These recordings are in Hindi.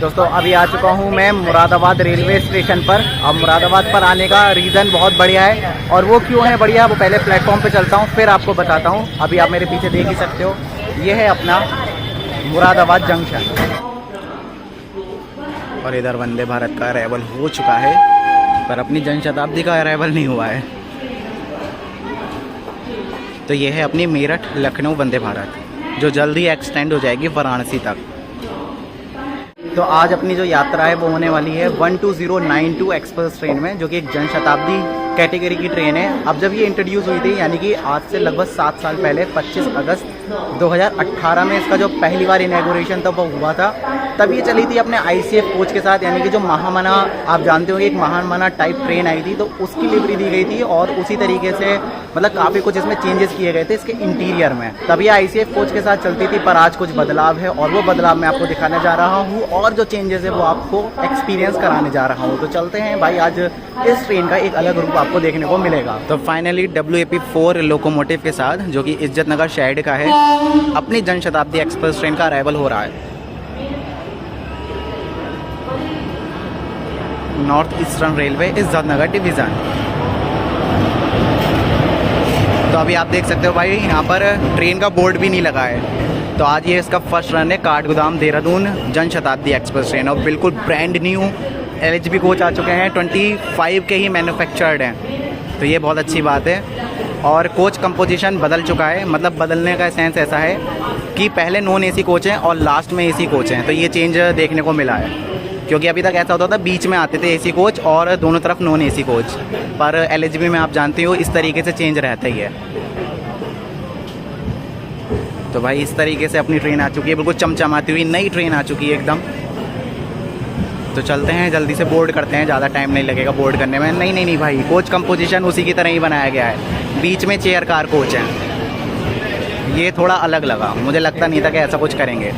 दोस्तों अभी आ चुका हूँ मैं मुरादाबाद रेलवे स्टेशन पर। अब मुरादाबाद पर आने का रीज़न बहुत बढ़िया है, और वो क्यों है बढ़िया वो पहले प्लेटफॉर्म पे चलता हूँ फिर आपको बताता हूँ। अभी आप मेरे पीछे देख ही सकते हो, ये है अपना मुरादाबाद जंक्शन। और इधर वंदे भारत का अराइवल हो चुका है, पर अपनी जनशताब्दी का अराइवल नहीं हुआ है। तो ये है अपनी मेरठ लखनऊ वंदे भारत, जो जल्द ही एक्सटेंड हो जाएगी वाराणसी तक। तो आज अपनी जो यात्रा है वो होने वाली है 12092 एक्सप्रेस ट्रेन में, जो कि एक जनशताब्दी कैटेगरी की ट्रेन है। अब जब ये इंट्रोड्यूस हुई थी, यानी कि आज से लगभग 7 साल पहले 25 अगस्त 2018 में इसका जो पहली बार इनॉग्रेशन था वो हुआ था। तब ये चली थी अपने ICF कोच के साथ, यानी कि जो महामना आप जानते हो एक महामना टाइप ट्रेन आई थी, तो उसकी लिवरी दी गई थी। और उसी तरीके से मतलब काफ़ी कुछ इसमें चेंजेस किए गए थे इसके इंटीरियर में। तब ये ICF कोच के साथ चलती थी, पर आज कुछ बदलाव है और वो बदलाव मैं आपको दिखाने जा रहा हूँ, और जो चेंजेस है वो आपको एक्सपीरियंस कराने जा रहा हूँ। तो चलते हैं भाई, आज इस ट्रेन का एक अलग रूप आपको देखने को मिलेगा। तो फाइनली WAP4 लोकोमोटिव के साथ, जो कि इज्जत नगर शहर का है, अपनी जनशताब्दी एक्सप्रेस ट्रेन का अराइवल हो रहा है। नॉर्थ ईस्टर्न रेलवे इज्जत नगर डिवीज़न। तो अभी आप देख सकते हो भाई, यहाँ पर ट्रेन का बोर्ड भी नहीं लगा है। तो आज ये इसका फर्स्ट रन है, काठगोदाम देहरादून जनशताब्दी एक्सप्रेस ट्रेन, और बिल्कुल ब्रांड न्यू LHB कोच आ चुके हैं, 25 के ही मैन्युफैक्चर्ड हैं। तो ये बहुत अच्छी बात है। और कोच कंपोजिशन बदल चुका है, मतलब बदलने का सेंस ऐसा है कि पहले नॉन AC कोच हैं और लास्ट में AC कोच हैं। तो ये चेंज देखने को मिला है, क्योंकि अभी तक ऐसा होता था बीच में आते थे AC कोच और दोनों तरफ नॉन AC कोच, पर LHB में आप जानते हो इस तरीके से चेंज रहता ही है। तो भाई इस तरीके से अपनी ट्रेन आ चुकी है, बिल्कुल चमचमाती हुई नई ट्रेन आ चुकी है एकदम। तो चलते हैं, जल्दी से बोर्ड करते हैं, ज़्यादा टाइम नहीं लगेगा बोर्ड करने में। नहीं भाई, कोच कंपोजिशन उसी की तरह ही बनाया गया है, बीच में चेयर कार कोच हैं। ये थोड़ा अलग लगा, मुझे लगता नहीं था कि ऐसा कुछ करेंगे।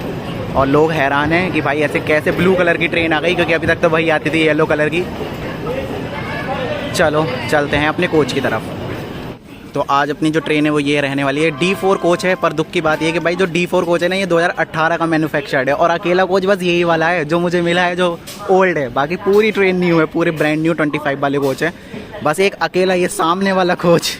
और लोग हैरान हैं कि भाई ऐसे कैसे ब्लू कलर की ट्रेन आ गई, क्योंकि अभी तक तो भाई आती थी येलो कलर की। चलो चलते हैं अपने कोच की तरफ। तो आज अपनी जो ट्रेन है वो ये रहने वाली है, D4 कोच है। पर दुख की बात ये है कि भाई जो D4 कोच है ना, ये 2018 का मैन्युफैक्चर्ड है, और अकेला कोच बस यही वाला है जो मुझे मिला है, जो ओल्ड है। बाकी पूरी ट्रेन न्यू है, पूरे ब्रांड न्यू 25 वाले कोच है। बस एक अकेला ये सामने वाला कोच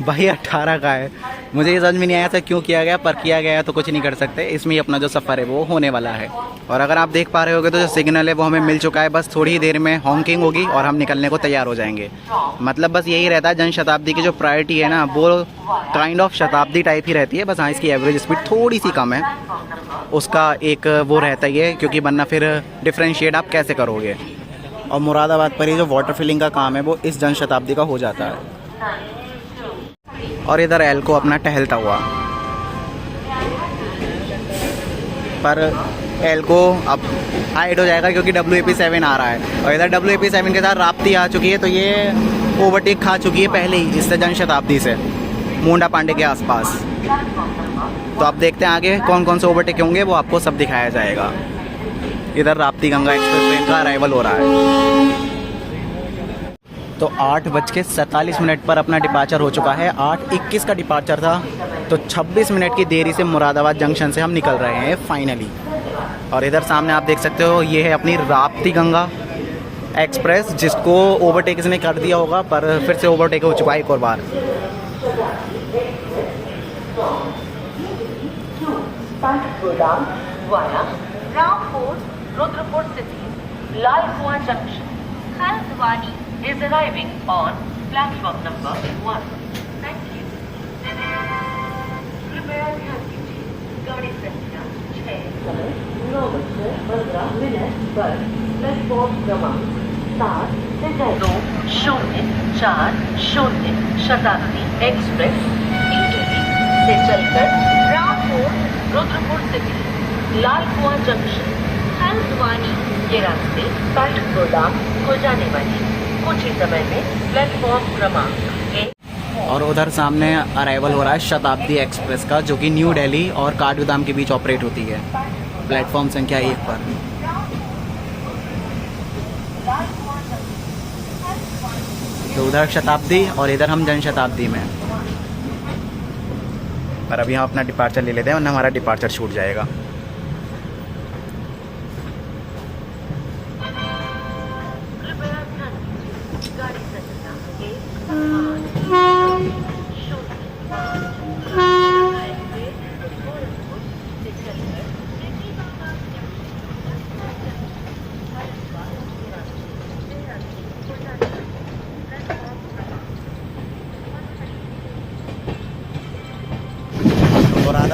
भाई 18 का है। मुझे ये समझ में नहीं आया था क्यों किया गया, पर किया गया तो कुछ नहीं कर सकते। इसमें ही अपना जो सफ़र है वो होने वाला है। और अगर आप देख पा रहे होगे तो जो सिग्नल है वो हमें मिल चुका है, बस थोड़ी ही देर में हॉन्किंग होगी और हम निकलने को तैयार हो जाएंगे। मतलब बस यही रहता है, जनशताब्दी की जो प्रायोरिटी है ना वो काइंड ऑफ शताब्दी टाइप ही रहती है। बस हाँ, इसकी एवरेज स्पीड थोड़ी सी कम है, उसका एक वो रहता ही है, क्योंकि वरना फिर डिफ्रेंशिएट आप कैसे करोगे। और मुरादाबाद पर ही जो वाटर फिलिंग का काम है वो इस जनशताब्दी का हो जाता है। और इधर एल्को अपना टहलता हुआ, पर एल्को अब हाइड हो जाएगा क्योंकि WAP7 आ रहा है। और इधर WAP7 के साथ राप्ती आ चुकी है, तो ये ओवरटेक खा चुकी है पहले ही इससे जनशताब्दी से, मुंडा पांडे के आसपास। तो अब देखते हैं आगे कौन कौन से ओवरटेक होंगे, वो आपको सब दिखाया जाएगा। इधर राप्ती गंगा एक्सप्रेस ट्रेन का अराइवल हो रहा है। तो 8:47 पर अपना डिपार्चर हो चुका है। 8:21 का डिपार्चर था, तो 26 मिनट की देरी से मुरादाबाद जंक्शन से हम निकल रहे हैं फाइनली। और इधर सामने आप देख सकते हो, ये है अपनी राप्ती गंगा एक्सप्रेस, जिसको ओवरटेक इसने कर दिया होगा, पर फिर से ओवरटेक हो चुका है एक और बार। रामपुर, रुद्रपुर सिटी, लाल कुआं junction, Haldwani is arriving on platform number 1. Thank you. कृपया ध्यान दीजिए, गाड़ी संख्या 6:09 पर प्लेटफॉर्म क्रमांक 7 से 2040 शताब्दी एक्सप्रेस इंटरव्यू से चलकर रामपुर, रुद्रपुर सिटी, लाल कुआं जंक्शन, हल्द्वानी के रास्ते काठगोदाम को जाने वाली कुछ ही समय में प्लेटफॉर्म क्रमांक 1। और उधर सामने अराइवल हो रहा है शताब्दी एक्सप्रेस का, जो कि न्यू दिल्ली और काठगोदाम के बीच ऑपरेट होती है, प्लेटफॉर्म संख्या 1 पर। तो उधर शताब्दी और इधर हम जनशताब्दी में। पर अभी हम अपना डिपार्चर ले लेते हैं, वरना हमारा डिपार्चर छूट जाएगा।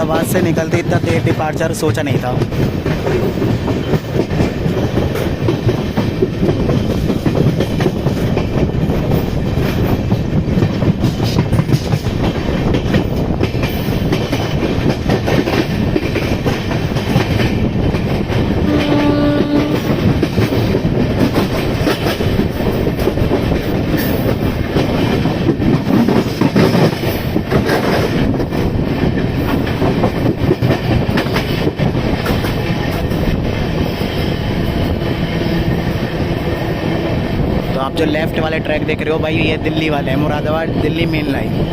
मुरादाबाद से निकलते इतना देर डिपार्चर सोचा नहीं था। तो आप जो लेफ्ट वाले ट्रैक देख रहे हो भाई, ये दिल्ली वाले हैं, मुरादाबाद दिल्ली मेन लाइन।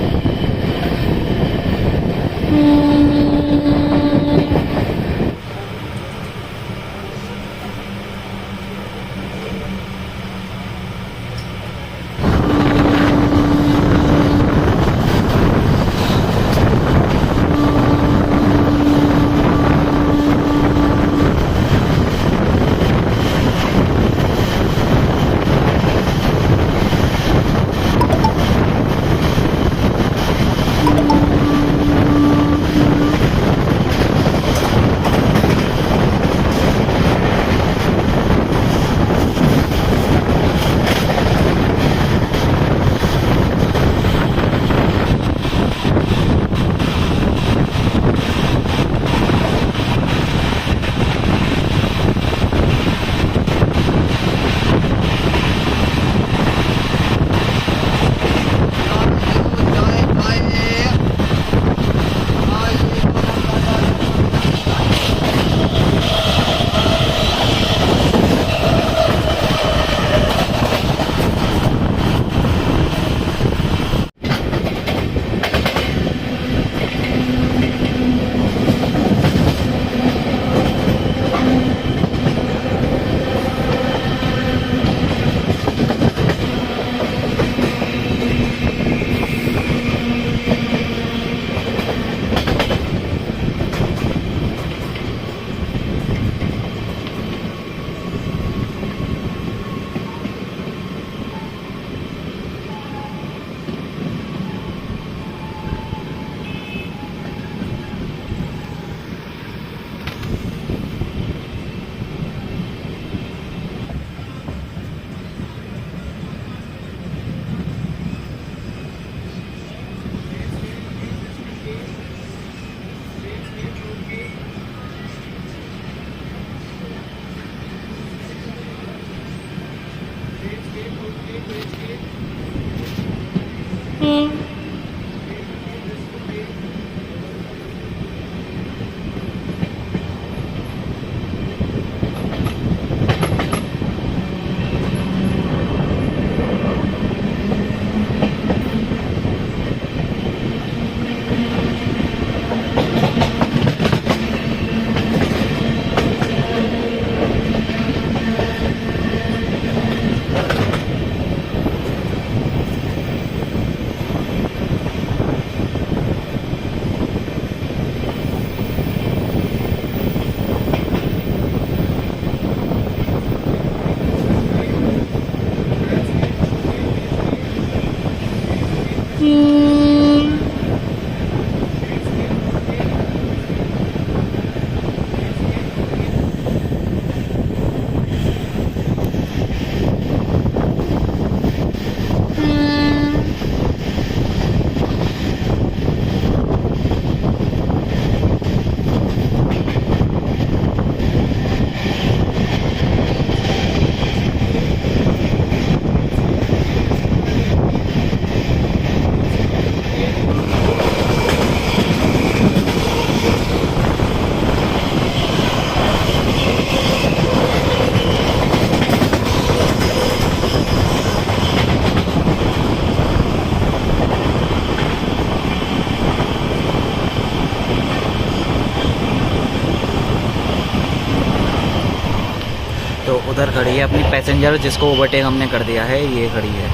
तो उधर खड़ी है अपनी पैसेंजर, जिसको ओवरटेक हमने कर दिया है, ये खड़ी है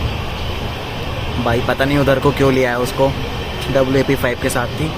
भाई। पता नहीं उधर को क्यों लिया है उसको, WAP5 के साथ थी।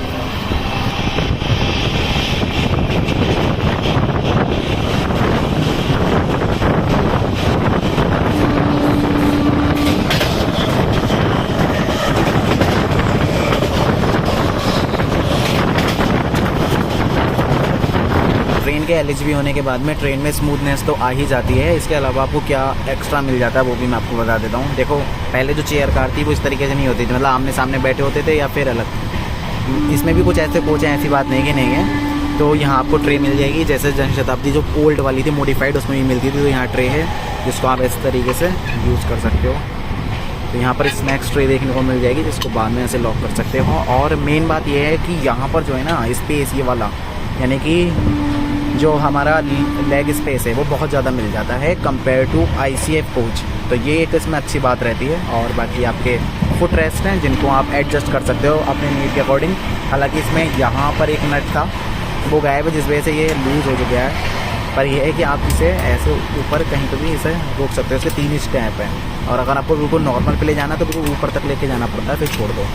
के LHB होने के बाद में ट्रेन में स्मूथनेस तो आ ही जाती है। इसके अलावा आपको क्या एक्स्ट्रा मिल जाता है वो भी मैं आपको बता देता हूँ। देखो पहले जो चेयर कार थी वो इस तरीके से नहीं होती थी, मतलब आमने सामने बैठे होते थे या फिर अलग। इसमें भी कुछ ऐसे कोच हैं, ऐसी बात नहीं कि नहीं है। तो यहाँ आपको ट्रे मिल जाएगी, जैसे जनशताब्दी जो ओल्ड वाली थी मॉडिफाइड उसमें भी मिलती थी। तो यहाँ ट्रे है जिसको आप इस तरीके से यूज़ कर सकते हो। तो यहाँ पर स्नैक्स ट्रे देखने को मिल जाएगी जिसको बाद में ऐसे लॉक कर सकते हो। और मेन बात यह है कि यहाँ पर जो है ना स्पेस ये वाला, यानी कि जो हमारा लेग स्पेस है वो बहुत ज़्यादा मिल जाता है कंपेयर टू ICF कोच। तो ये एक इसमें अच्छी बात रहती है। और बाकी आपके फुट रेस्ट हैं जिनको आप एडजस्ट कर सकते हो अपने नीड के अकॉर्डिंग। हालांकि इसमें यहाँ पर एक नट था वो गायब है जिस वजह से ये लूज़ हो चुका है, पर यह है कि आप इसे ऐसे ऊपर कहीं पर भी इसे रोक सकते हो। इसके 3 स्टेप हैं और अगर आपको बिल्कुल नॉर्मल पे ले जाना तो बिल्कुल ऊपर तक लेके जाना पड़ता है, फिर छोड़ दो।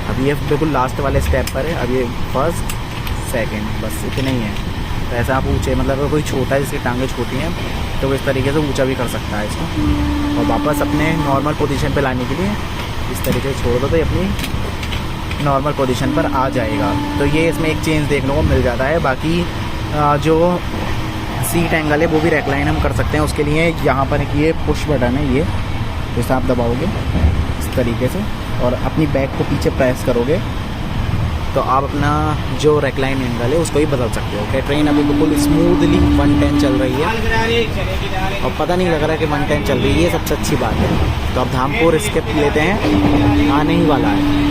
अब ये बिल्कुल लास्ट वाले स्टेप पर है। अब ये फर्स्ट सेकंड बस इतने ही है। तो ऐसा आप ऊँचे, मतलब अगर कोई छोटा है जिसकी टांगें छोटी हैं तो वो इस तरीके से ऊँचा भी कर सकता है इसको। और वापस अपने नॉर्मल पोजीशन पे लाने के लिए इस तरीके से छोड़ दो तो ये अपनी नॉर्मल पोजीशन पर आ जाएगा। तो ये इसमें एक चेंज देखने को मिल जाता है। बाकी जो सीट एंगल है वो भी रेक्लाइन हम कर सकते हैं। उसके लिए यहाँ पर एक ये पुश बटन है, ये जैसे आप दबाओगे इस तरीके से और अपनी बैक को पीछे प्रेस करोगे तो आप अपना जो रेक्लाइन एंगल है उसको ही बदल सकते हो। क्या ट्रेन अभी बिल्कुल स्मूथली 110 चल रही है और पता नहीं लग रहा है कि 110 चल रही है, ये सबसे अच्छी बात है। तो अब धामपुर स्किप लेते हैं, आने ही वाला है।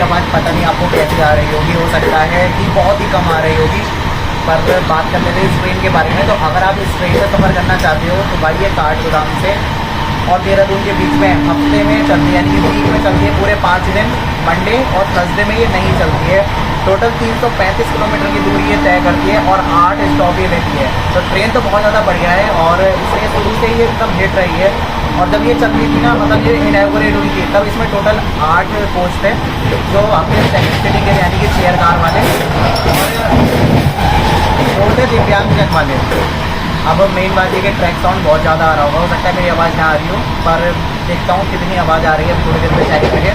आवाज़ पता नहीं आपको कैसी आ रही होगी, हो सकता है कि बहुत ही कम आ रही होगी। पर बात करते थे इस ट्रेन के बारे में, तो अगर आप इस ट्रेन से सफ़र करना चाहते हो तो भाई ये काठगोदाम से और देहरादून के बीच में हफ्ते में चलती है, यानी कि वीक में चलती है पूरे 5 दिन। मंडे और थर्सडे में ये नहीं चलती है। टोटल 335 किलोमीटर की दूरी ये तय करती है और 8 स्टॉप ये लेती है। तो ट्रेन तो बहुत ज़्यादा बढ़िया है और इसलिए शुरू से ही एकदम हिट रही है। और जब ये चल रही थी ना, मतलब ये इनॉग्रेट हुई थी, तब इसमें टोटल 8 कोच थे जो आपके सेकंड सिटी के यानी कि चेयर कार वाले और थे दिव्यांगजन वाले। अब मेन बात ये कि ट्रैक साउंड बहुत ज़्यादा आ रहा होगा, हो सकता है मेरी आवाज़ ना आ रही हो, पर देखता हूँ कितनी आवाज़ आ रही है थोड़ी देर में चेक करके।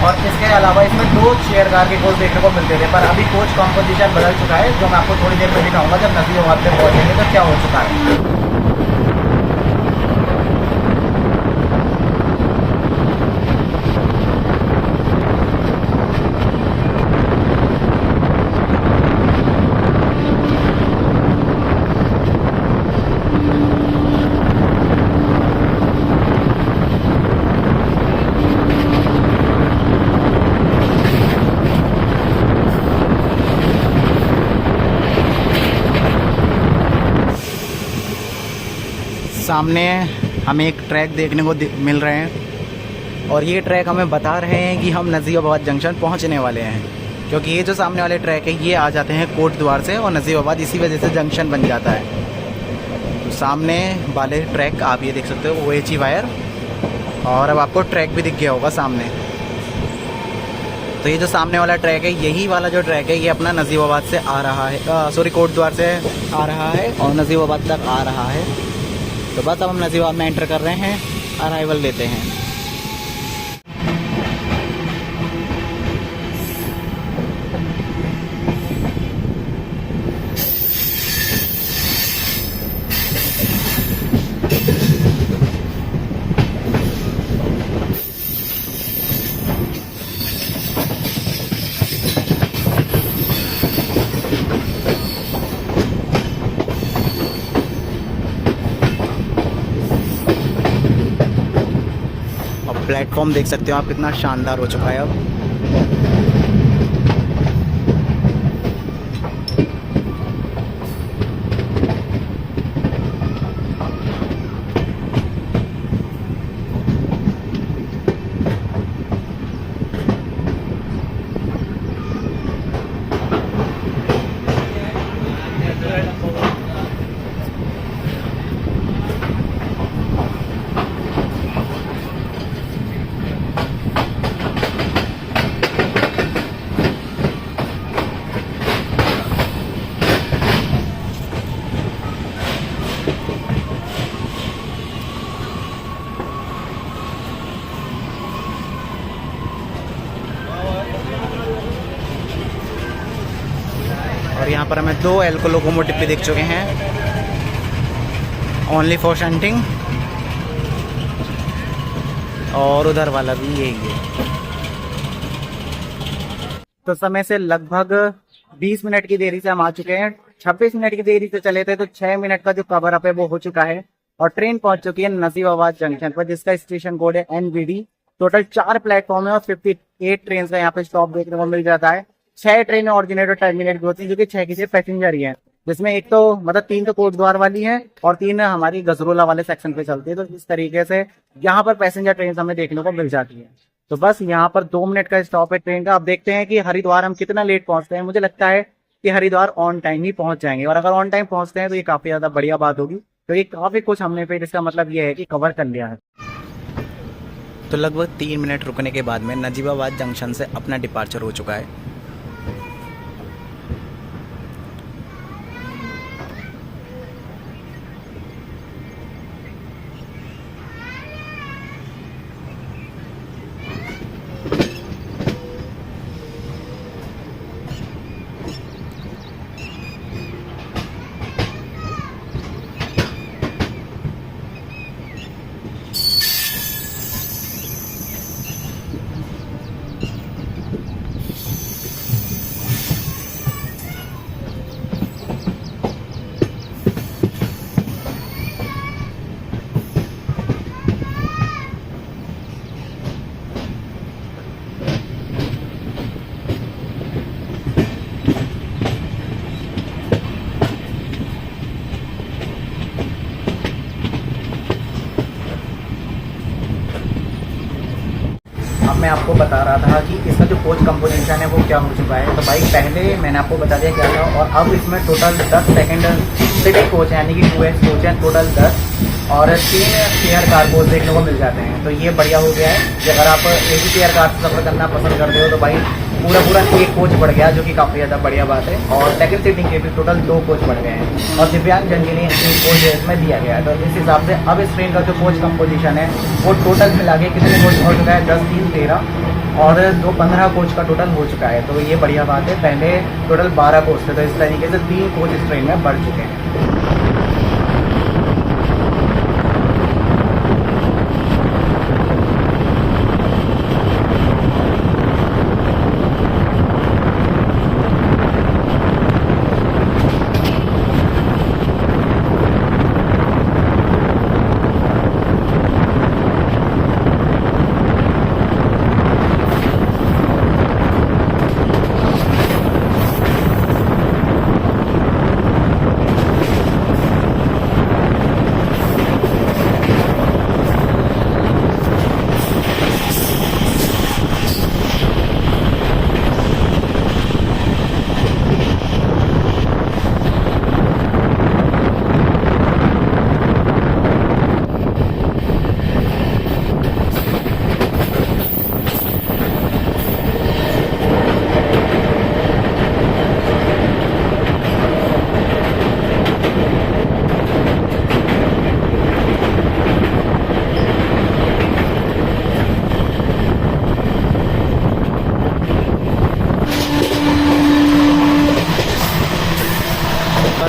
और इसके अलावा इसमें 2 चेयर कार के कोच देखने को मिलते थे, पर अभी कोच कॉम्पोजिशन बदल चुका है, जो मैं आपको थोड़ी देर में दिखाऊंगा जब नजीबाबाद पे पहुँचेंगे तो क्या हो चुका है। सामने हमें एक ट्रैक देखने को मिल रहे हैं और ये ट्रैक हमें बता रहे हैं कि हम नजीबाबाद जंक्शन पहुंचने वाले हैं, क्योंकि ये जो सामने वाले ट्रैक है ये आ जाते हैं कोट द्वार से और नजीबाबाद इसी वजह से जंक्शन बन जाता है। तो सामने वाले ट्रैक आप ये देख सकते हो OHE वायर, और अब आपको ट्रैक भी दिख गया होगा सामने। तो ये जो सामने वाला ट्रैक है, यही वाला जो ट्रैक है ये अपना नजीबाबाद से आ रहा है, सॉरी कोट द्वार से आ रहा है और नजीबाबाद तक आ रहा है। तो बस अब हम नजीबाबाद में एंटर कर रहे हैं, अराइवल लेते हैं। प्लेटफॉर्म देख सकते हो आप कितना शानदार हो चुका है अब। 2 एल्को लोकोमोटिव भी दिख चुके हैं, ओनली फॉर शंटिंग। और उधर वाला भी यही है। तो समय से लगभग 20 मिनट की देरी से हम आ चुके हैं। 26 मिनट की देरी से चले थे तो 6 मिनट का जो कवर अप है वो हो चुका है और ट्रेन पहुंच चुकी है नजीबाबाद जंक्शन पर, जिसका स्टेशन कोड है NVD। टोटल 4 प्लेटफॉर्म है और 58 ट्रेन का यहाँ पे स्टॉप देखने को मिल जाता है। 6 ट्रेनें ऑर्डिनेटर टर्मिनेट की होती है, जो कि 6 की 6 पैसेंजर ही है, जिसमें एक तो मतलब 3 तो कोटद्वार वाली है और 3 हमारी गजरोला वाले सेक्शन पे चलती है। तो इस तरीके से यहाँ पर पैसेंजर ट्रेन हमें देखने को मिल जाती है। तो बस यहाँ पर 2 मिनट का स्टॉप है ट्रेन का। अब देखते हैं कि हरिद्वार हम कितना लेट पहुंचते हैं। मुझे लगता है कि हरिद्वार ऑन टाइम ही पहुंच जाएंगे, और अगर ऑन टाइम पहुंचते हैं तो ये काफी ज्यादा बढ़िया बात होगी। तो ये काफी कुछ हमने फिर इसका मतलब ये है कि कवर कर लिया है। तो लगभग 3 मिनट रुकने के बाद में नजीबाबाद जंक्शन से अपना डिपार्चर हो चुका है। अब मैं आपको बता रहा था कि इसका जो कोच कंपोजिशन है वो क्या हो चुका है। तो भाई पहले मैंने आपको बता दिया क्या था, और अब इसमें टोटल 10 सेकंड सिटिंग कोच है, यानी कि 2x कोच है, टोटल 10 और 3 चेयर कार कोच देखने को मिल जाते हैं। तो ये बढ़िया हो गया है कि अगर आप एक ही चेयर कार से सफर करना पसंद करते हो तो भाई पूरा एक कोच बढ़ गया, जो कि काफ़ी ज़्यादा बढ़िया बात है। और सेकंड सीटिंग के भी टोटल 2 कोच बढ़ गए हैं और दिव्यांग जन के लिए 3 कोच इसमें दिया गया है। तो इस हिसाब से अब इस ट्रेन का जो कोच कंपोजिशन है वो टोटल मिला के कितने कोच हो चुका है, 10, 3, 13 और 2, 15 कोच का टोटल हो चुका है। तो ये बढ़िया बात है। पहले टोटल 12 कोच थे, तो इस तरीके से 3 कोच इस ट्रेन में बढ़ चुके हैं।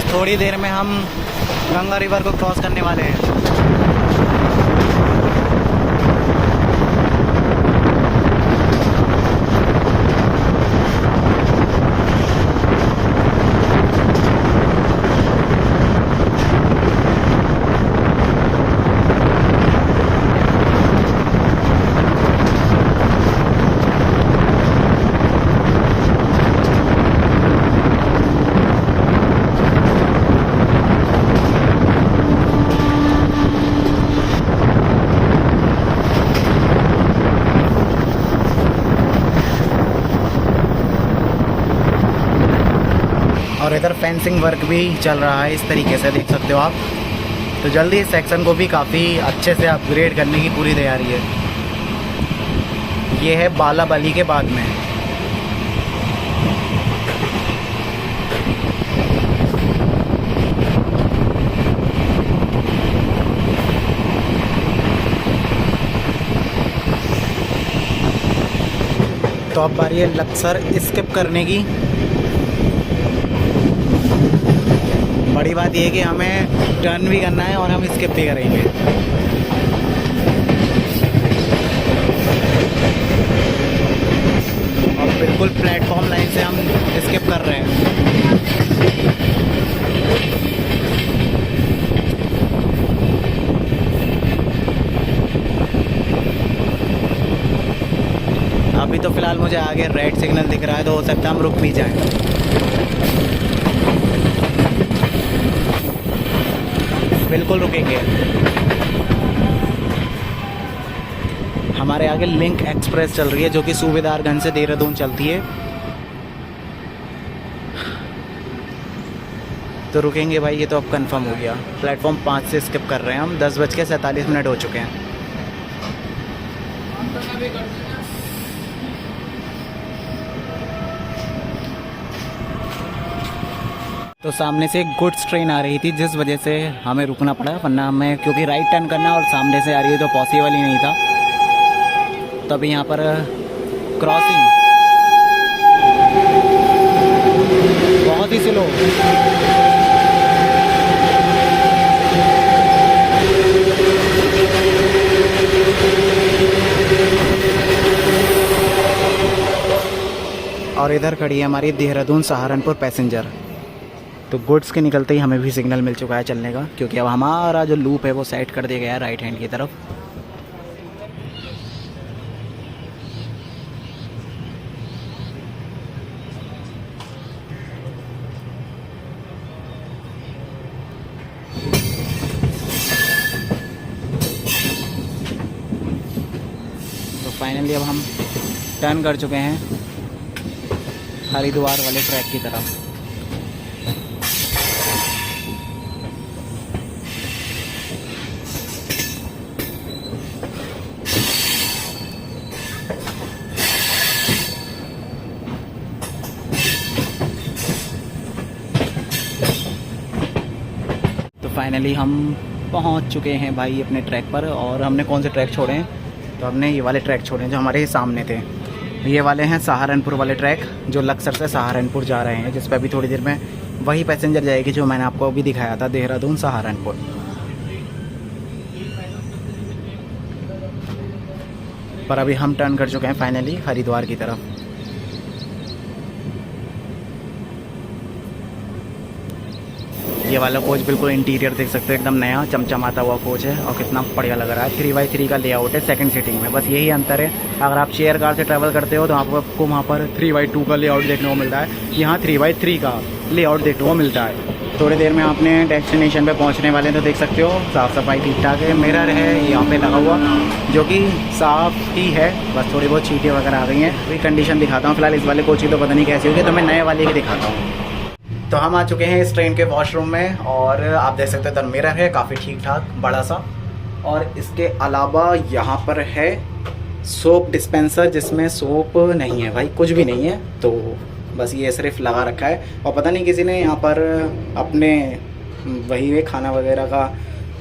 थोड़ी देर में हम गंगा रिवर को क्रॉस करने वाले हैं। और इधर फेंसिंग वर्क भी चल रहा है, इस तरीके से देख सकते हो आप। तो जल्दी इस सेक्शन को भी काफ़ी अच्छे से अपग्रेड करने की पूरी तैयारी है। ये है बालाबली के बाद में। तो अब बारी है लक्सर स्किप करने की। बड़ी बात यह है कि हमें टर्न भी करना है और हम स्किप भी करेंगे। और बिल्कुल प्लेटफॉर्म लाइन से हम स्किप कर रहे हैं। अभी तो फिलहाल मुझे आगे रेड सिग्नल दिख रहा है, तो हो सकता है हम रुक भी जाएं। बिल्कुल रुकेंगे। हमारे आगे लिंक एक्सप्रेस चल रही है जो कि सूबेदारगंज से देहरादून चलती है। तो रुकेंगे भाई, ये तो अब कंफर्म हो गया। प्लेटफॉर्म 5 से स्किप कर रहे हैं हम। 10:47 हो चुके हैं। तो सामने से गुड्स ट्रेन आ रही थी, जिस वजह से हमें रुकना पड़ा, वरना हमें क्योंकि राइट टर्न करना और सामने से आ रही है तो पॉसिबल ही नहीं था। तो अभी यहाँ पर क्रॉसिंग बहुत ही स्लो। और इधर खड़ी है हमारी देहरादून सहारनपुर पैसेंजर। तो गुड्स के निकलते ही हमें भी सिग्नल मिल चुका है चलने का, क्योंकि अब हमारा जो लूप है वो सेट कर दिया गया है राइट हैंड की तरफ। तो फाइनली अब हम टर्न कर चुके हैं हरिद्वार वाले ट्रैक की तरफ। तो फाइनली हम पहुंच चुके हैं भाई अपने ट्रैक पर। और हमने कौन से ट्रैक छोड़े हैं? तो हमने ये वाले ट्रैक छोड़े हैं जो हमारे सामने थे। ये वाले हैं सहारनपुर वाले ट्रैक जो लक्सर से सहारनपुर जा रहे हैं, जिस पर अभी थोड़ी देर में वही पैसेंजर जाएगी जो मैंने आपको अभी दिखाया था, देहरादून सहारनपुर। पर अभी हम टर्न कर चुके हैं फाइनली हरिद्वार की तरफ। ये वाला कोच बिल्कुल इंटीरियर देख सकते हो, एकदम नया चमचमाता हुआ कोच है और कितना बढ़िया लग रहा है। 3x3 का लेआउट है सेकंड सीटिंग में। बस यही अंतर है, अगर आप शेयर कार से ट्रैवल करते हो तो आपको वहाँ पर 3x2 का लेआउट देखने को मिलता है, यहाँ 3x3 का लेआउट देखने को मिलता है। थोड़ी देर में आपने डेस्टिनेशन पे पहुँचने वाले हैं, तो देख सकते हो साफ़ सफाई ठीक ठाक है। मिरर है यहाँ पे लगा हुआ जो कि साफ़ ही है, बस थोड़ी बहुत छींटें वगैरह आ गई हैं। अभी कंडीशन दिखाता हूँ फिलहाल इस वाले कोच की, तो पता नहीं कैसी होगी, तो मैं नए वाले की दिखाता हूँ। तो हम आ चुके हैं इस ट्रेन के वॉशरूम में और आप देख सकते हैं तो मिरर है काफ़ी ठीक ठाक बड़ा सा। और इसके अलावा यहाँ पर है सोप डिस्पेंसर, जिसमें सोप नहीं है भाई, कुछ भी नहीं है। तो बस ये सिर्फ लगा रखा है और पता नहीं किसी ने यहाँ पर अपने वही खाना वगैरह का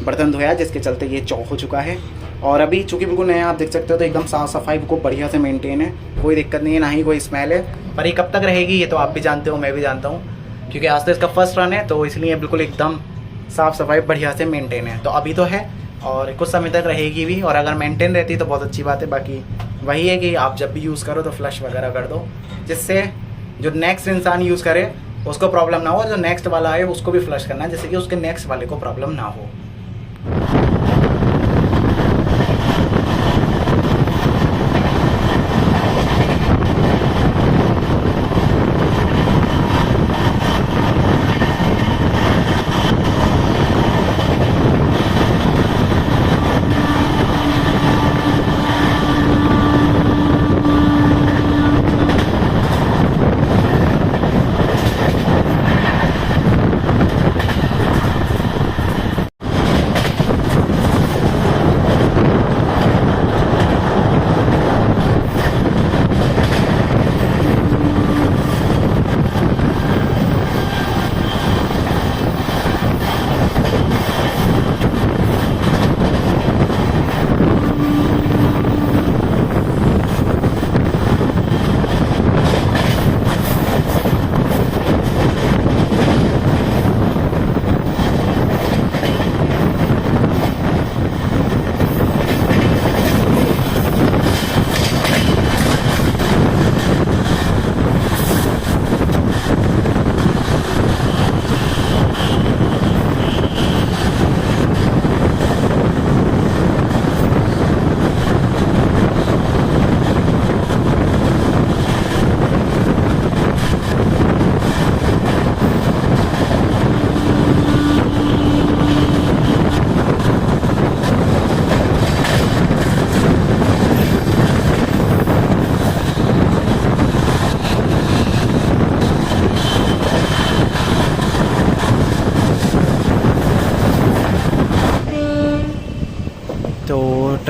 बर्तन धोया, जिसके चलते ये चौक हो चुका है। और अभी चूँकि बिल्कुल नया आप देख सकते हो तो एकदम साफ़ सफाई बिल्कुल बढ़िया से मेंटेन है, कोई दिक्कत नहीं है, ना ही कोई स्मेल है। पर ये कब तक रहेगी ये तो आप भी जानते हो, मैं भी जानता हूँ, क्योंकि आज तो इसका फर्स्ट रन है, तो इसलिए बिल्कुल एकदम साफ़ सफाई बढ़िया से मेंटेन है। तो अभी तो है और कुछ समय तक रहेगी भी, और अगर मेंटेन रहती तो बहुत अच्छी बात है। बाकी वही है कि आप जब भी यूज़ करो तो फ्लश वगैरह कर दो, जिससे जो नेक्स्ट इंसान यूज़ करे उसको प्रॉब्लम ना हो, और जो नेक्स्ट वाला है उसको भी फ्लश करना है, जिससे कि उसके नेक्स्ट वाले को प्रॉब्लम ना हो।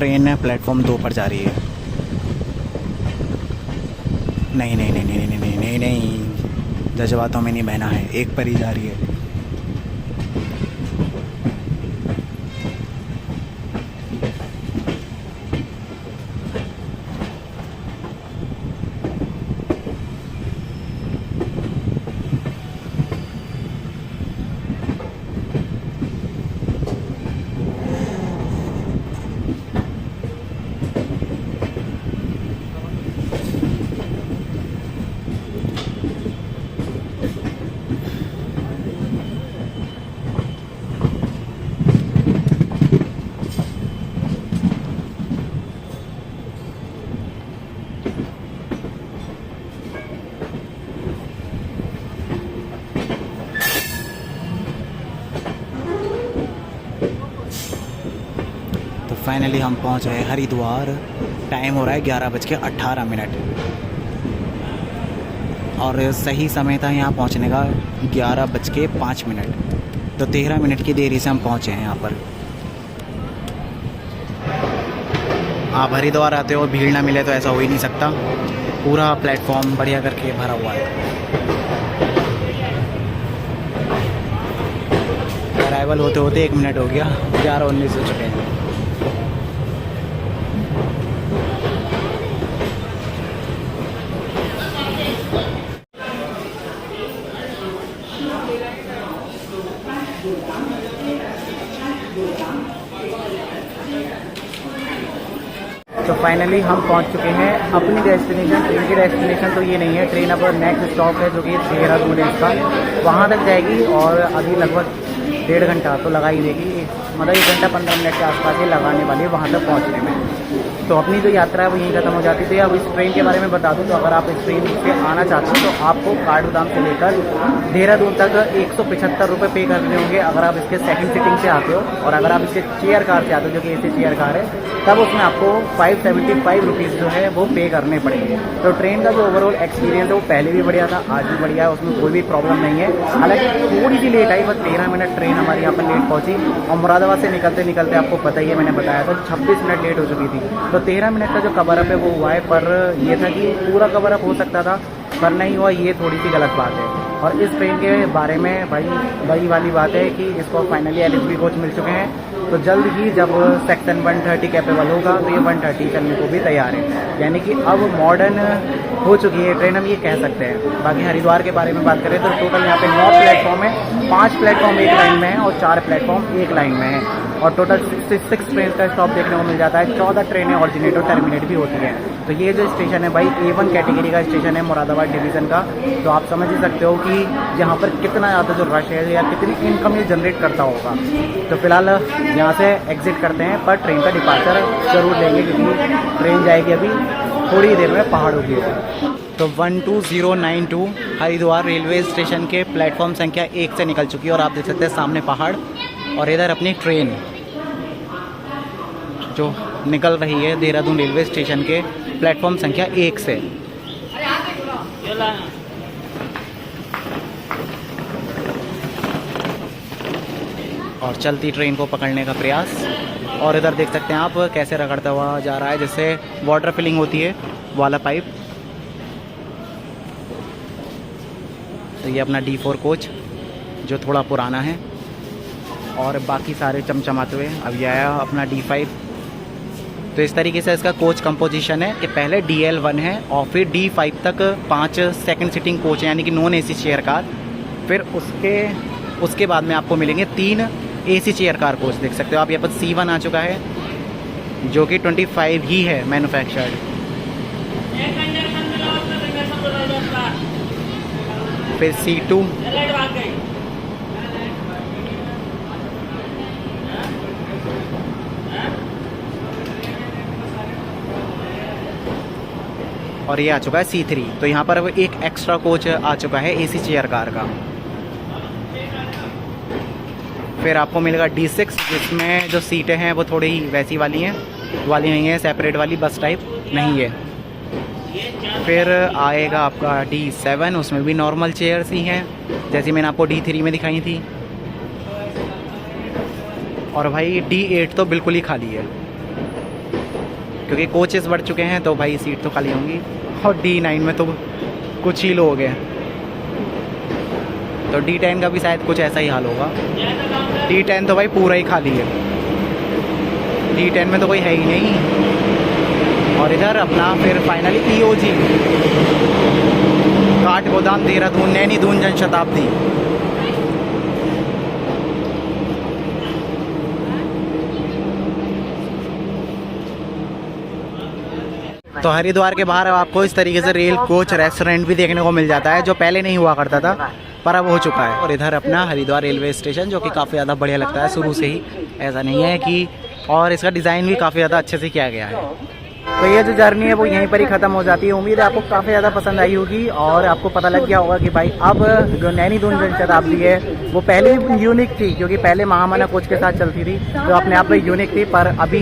ट्रेन प्लेटफॉर्म 2 पर जा रही है। नहीं नहीं नहीं नहीं नहीं नहीं नहीं नहीं, जज्बातों में नहीं बहना है, 1 पर ही जा रही है। तो फाइनली हम पहुंच गए हरिद्वार। टाइम हो रहा है 11:18। और सही समय था यहाँ पहुँचने का 11:05। तो 13 मिनट की देरी से हम पहुँचे हैं यहाँ पर। आप हरिद्वार आते हो भीड़ ना मिले तो ऐसा हो ही नहीं सकता। पूरा प्लेटफॉर्म बढ़िया करके भरा हुआ है। अराइवल होते होते 1 मिनट हो गया, 11:19 हो चुके हैं। तो फाइनली हम पहुंच चुके हैं अपनी डेस्टिनेशन। ट्रेन की डेस्टिनेशन तो ये नहीं है, ट्रेन अब नेक्स्ट स्टॉप है जो कि देहरादून है इसका, वहाँ तक जाएगी। और अभी लगभग 1.5 घंटा तो लगा ही देगी, मतलब 1 घंटा 15 मिनट के आसपास ही लगाने वाली है वहाँ तक पहुँचने में। तो अपनी जो यात्रा है वो यहीं खत्म हो जाती थी। अब इस ट्रेन के बारे में बता दूं तो अगर आप इस ट्रेन से आना चाहते हो तो आपको काठगोदाम से लेकर देहरादून तक 175 रुपये पे करने होंगे अगर आप इसके सेकंड सीटिंग से आते हो। और अगर आप इसके चेयर कार से आते हो जो कि एसी चेयर कार है, तब उसमें आपको 575 रुपीज़ जो है वो पे करने पड़ेंगे। तो ट्रेन का जो ओवरऑल एक्सपीरियंस है वो पहले भी बढ़िया था, आज भी बढ़िया है, उसमें कोई भी प्रॉब्लम नहीं है। हालांकि थोड़ी सी लेट आई, बस 13 मिनट ट्रेन हमारी यहाँ पर लेट पहुँची। और मुरादाबाद से निकलते निकलते आपको पता ही है, मैंने बताया था 26 मिनट लेट हो चुकी थी। तो 13 मिनट का जो कवर अप है वो हुआ है, पर ये था कि पूरा कवर अप हो सकता था पर नहीं हुआ, ये थोड़ी सी गलत बात है। और इस ट्रेन के बारे में भाई वही वाली बात है कि इसको फाइनली LHB कोच मिल चुके हैं। तो जल्द ही जब सेक्शन 130 कैपेबल होगा तो ये 130 चलने को भी तैयार है, यानी कि अब मॉडर्न हो चुकी है ट्रेन, हम ये कह सकते हैं। बाकी हरिद्वार के बारे में बात करें तो टोटल यहाँ पे 9 प्लेटफॉर्म है, 5 प्लेटफॉर्म एक लाइन में है और 4 प्लेटफॉर्म एक लाइन में है। और टोटल 66 ट्रेन का स्टॉप देखने को मिल जाता है। 14 ट्रेनें ऑरिजिनेट और टर्मिनेट भी होती हैं। तो ये जो स्टेशन है भाई A1 कैटेगरी का स्टेशन है मुरादाबाद डिवीज़न का। तो आप समझ ही सकते हो कि यहाँ पर कितना ज़्यादा जो रश है या कितनी इनकम ये जनरेट करता होगा। तो फिलहाल यहाँ से एग्जिट करते हैं, पर ट्रेन का डिपार्चर ज़रूर लेंगे क्योंकि ट्रेन जाएगी अभी थोड़ी देर में पहाड़ों की ओर। तो 12092 हरिद्वार रेलवे स्टेशन के प्लेटफॉर्म संख्या 1 से निकल चुकी है और आप देख सकते हैं सामने पहाड़ और इधर अपनी ट्रेन जो निकल रही है देहरादून रेलवे स्टेशन के प्लेटफॉर्म संख्या 1 से। और चलती ट्रेन को पकड़ने का प्रयास। और इधर देख सकते हैं आप कैसे रगड़ता हुआ जा रहा है, जैसे वाटर फिलिंग होती है वाला पाइप। तो ये अपना D4 कोच जो थोड़ा पुराना है और बाकी सारे चमचमाते हुए अब ये आया अपना D5। तो इस तरीके से इसका कोच कंपोजिशन है कि पहले DL1 है और फिर D5 तक 5 सेकंड सीटिंग कोच है, यानी कि नॉन AC चेयर कार। फिर उसके बाद में आपको मिलेंगे 3 AC चेयर कार कोच। देख सकते हो आप, यहाँ पर C1 आ चुका है जो कि 25 ही है मैन्युफैक्चर्ड। फिर C2, और ये आ चुका है C3। तो यहाँ पर अब एक एक्स्ट्रा कोच आ चुका है AC चेयर कार का। फिर आपको मिलेगा D6 जिसमें जो सीटें हैं वो थोड़ी ही वैसी वाली हैं, वाली नहीं है, सेपरेट वाली बस टाइप नहीं है। फिर आएगा आपका D7, उसमें भी नॉर्मल चेयर्स ही हैं जैसी मैंने आपको D3 में दिखाई थी। और भाई D8 तो बिल्कुल ही खाली है। क्योंकि कोचेस बढ़ चुके हैं तो भाई सीट तो खाली होंगी। और D9 में तो कुछ ही लोग हैं, तो D10 का भी शायद कुछ ऐसा ही हाल होगा। D10 तो भाई पूरा ही खाली है, D10 में तो कोई है ही नहीं। और इधर अपना फिर फाइनली EOG काठगोदाम देहरादून नैनी दून जनशताब्दी। तो हरिद्वार के बाहर अब आपको इस तरीके से रेल कोच रेस्टोरेंट भी देखने को मिल जाता है, जो पहले नहीं हुआ करता था पर अब हो चुका है। और इधर अपना हरिद्वार रेलवे स्टेशन, जो कि काफ़ी ज़्यादा बढ़िया लगता है शुरू से ही, ऐसा नहीं है कि, और इसका डिज़ाइन भी काफ़ी ज़्यादा अच्छे से किया गया है। तो ये जो जर्नी है वो यहीं पर ही ख़त्म हो जाती है। उम्मीद है आपको काफ़ी ज़्यादा पसंद आई होगी और आपको पता लग गया होगा कि भाई अब जो नैनी दून जनशताब्दी है वो पहले यूनिक थी, क्योंकि पहले महामना कोच के साथ चलती थी जो अपने आप में यूनिक थी, पर अभी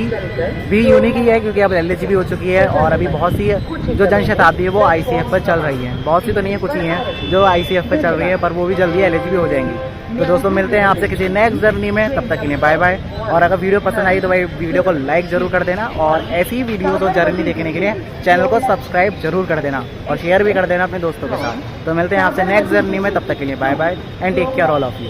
भी यूनिक ही है क्योंकि अब LHB हो चुकी है। और अभी बहुत सी जो जनशताब्दी है वो ICF पर चल रही है, बहुत सी तो नहीं है, कुछ ही हैं जो ICF पर चल रही है, पर वो भी जल्दी LHB हो जाएंगी। तो दोस्तों मिलते हैं आपसे किसी नेक्स्ट जर्नी में, तब तक के लिए बाय बाय। और अगर वीडियो पसंद आई तो भाई वीडियो को लाइक जरूर कर देना, और ऐसी ही वीडियो तो जर्नी देखने के लिए चैनल को सब्सक्राइब जरूर कर देना और शेयर भी कर देना अपने दोस्तों के साथ। तो मिलते हैं आपसे नेक्स्ट जर्नी में, तब तक के लिए bye bye and take care all of you.